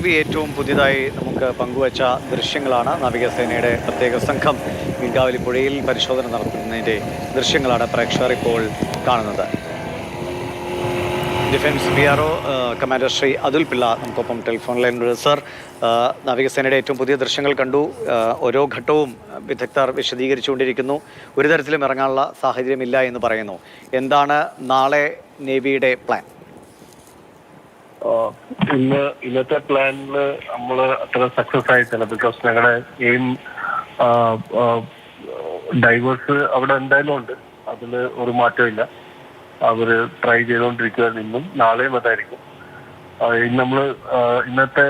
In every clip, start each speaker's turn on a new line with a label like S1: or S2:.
S1: Navy ഏറ്റവും പുതിയതായി നമുക്ക് പങ്കുവച്ച ദൃശ്യങ്ങളാണ്. നാവികസേനയുടെ പ്രത്യേക സംഘം മീൻകാവലി പുഴയിൽ പരിശോധന നടത്തുന്നതിൻ്റെ ദൃശ്യങ്ങളാണ് പ്രേക്ഷകർ ഇപ്പോൾ കാണുന്നത്. Defence PRO commander Shri Atul Pillai നമുക്കൊപ്പം ടെലിഫോൺ ലൈനിലുണ്ട്. സർ, നാവികസേനയുടെ ഏറ്റവും പുതിയ ദൃശ്യങ്ങൾ കണ്ടു. ഓരോ ഘട്ടവും വിദഗ്ധർ വിശദീകരിച്ചുകൊണ്ടിരിക്കുന്നു. ഒരു തരത്തിലും ഇറങ്ങാനുള്ള സാഹചര്യമില്ല എന്ന് പറയുന്നു. എന്താണ് നാളെ നേവിയുടെ പ്ലാൻ?
S2: ഇന്നത്തെ പ്ലാനിൽ നമ്മൾ അത്ര സക്സസ് ആയിട്ടില്ല. ബിക്കോസ് ഞങ്ങളുടെ എയിം ഡൈവേഴ്സ് അവിടെ എന്തായാലും ഉണ്ട്, അതിൽ ഒരു മാറ്റമില്ല. അവർ ട്രൈ ചെയ്തുകൊണ്ടിരിക്കുകയാണ്. ഇന്നും നാളെയും അതായിരിക്കും. നമ്മൾ ഇന്നത്തെ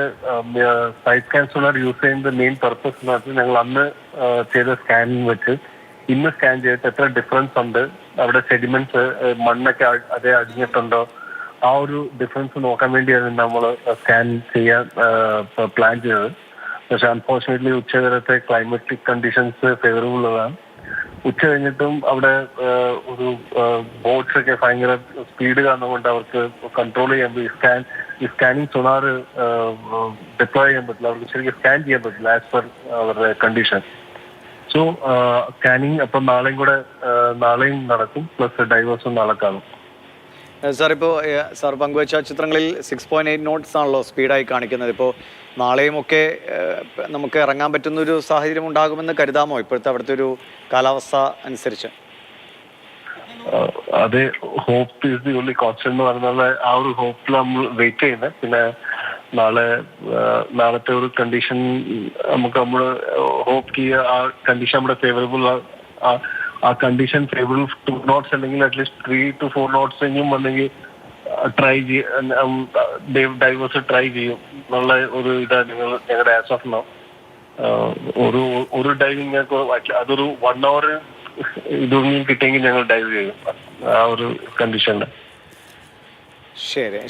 S2: സൈഡ് സ്കാൻ സോണാർ യൂസ് ചെയ്യുന്ന മെയിൻ പർപ്പസ് എന്ന് പറഞ്ഞാൽ ഞങ്ങൾ അന്ന് ചെയ്ത സ്കാനിങ് വെച്ച് ഇന്ന് സ്കാൻ ചെയ്തിട്ട് എത്ര ഡിഫറൻസ് ഉണ്ട്, അവിടെ സെഡിമെന്റ്സ് മണ്ണൊക്കെ അതേ അടിഞ്ഞിട്ടുണ്ടോ, ആ ഒരു ഡിഫറൻസ് നോക്കാൻ വേണ്ടിയാണ് നമ്മൾ സ്കാൻ ചെയ്യാൻ പ്ലാൻ ചെയ്തത്. പക്ഷെ അൺഫോർച്ചുനേറ്റ്ലി ഉച്ചവരത്തെ ക്ലൈമറ്റിക് കണ്ടീഷൻസ് ഫേവറബിൾ ഉള്ളതാണ്. ഉച്ച കഴിഞ്ഞിട്ടും അവിടെ ഒരു ബോട്ട്സ് ഒക്കെ ഭയങ്കര സ്പീഡ് കാരണം കൊണ്ട് അവർക്ക് കൺട്രോൾ ചെയ്യാൻ ഈ സ്കാനിങ് സോണാർ ഡിപ്ലോയ് ചെയ്യാൻ പറ്റില്ല. അവർക്ക് ശരിക്കും സ്കാൻ ചെയ്യാൻ പറ്റില്ല ആസ് പെർ അവരുടെ കണ്ടീഷൻ. സോ സ്കാനിങ് അപ്പം നാളെയും നടക്കും, പ്ലസ് ഡൈവേഴ്സും നാളെ കാണും.
S1: സാർ, ഇപ്പോൾ സാർ പങ്കുവച്ച ചിത്രങ്ങളിൽ 6.8 knots ആണല്ലോ സ്പീഡായി കാണിക്കുന്നത്. ഇപ്പോൾ നാളെയും ഒക്കെ നമുക്ക് ഇറങ്ങാൻ പറ്റുന്നൊരു സാഹചര്യം ഉണ്ടാകുമെന്ന് കരുതാമോ ഇപ്പോഴത്തെ അവിടുത്തെ ഒരു കാലാവസ്ഥ അനുസരിച്ച്?
S2: അത് hope is the only constant എന്ന് പറഞ്ഞാൽ ആ ഒരു ഹോപ്പിൽ നമ്മൾ വെയിറ്റ് ചെയ്യുന്നത്. പിന്നെ നാളത്തെ ഒരു കണ്ടീഷൻ നമ്മൾ ഹോപ്പ് ആ കണ്ടീഷൻ നമ്മുടെ ഫേവറബിൾ ആ കണ്ടീഷൻ ഫേവറബിൾ 2 knots അല്ലെങ്കിൽ അറ്റ്ലീസ്റ്റ് 3 to 4 knots എങ്കിലും വന്നെങ്കിൽ ട്രൈ ഡൈവേഴ്സ് ട്രൈ ചെയ്യും എന്നുള്ള ഒരു ഇതാണ് ഞങ്ങളുടെ ആസ് ഓഫ് നൗ. ഒരു ഡൈവിങ് അതൊരു 1 hour ഇതൊന്നും കിട്ടിയെങ്കിൽ ഞങ്ങൾ ഡൈവ് ചെയ്യും ആ ഒരു കണ്ടീഷനിൽ.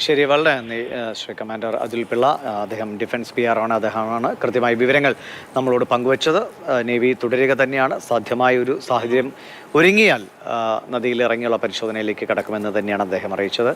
S1: ശരി, വളരെ നന്ദി ശ്രീ കമാൻഡർ അതുൽ പിള്ള. അദ്ദേഹം ഡിഫൻസ് PRO ആണ്. അദ്ദേഹമാണ് കൃത്യമായ വിവരങ്ങൾ നമ്മളോട് പങ്കുവച്ചത്. നേവി തുടരുക തന്നെയാണ്. സാധ്യമായ ഒരു സാഹചര്യം ഒരുങ്ങിയാൽ നദിയിൽ ഇറങ്ങിയുള്ള പരിശോധനയിലേക്ക് കടക്കുമെന്ന് തന്നെയാണ് അദ്ദേഹം അറിയിച്ചത്.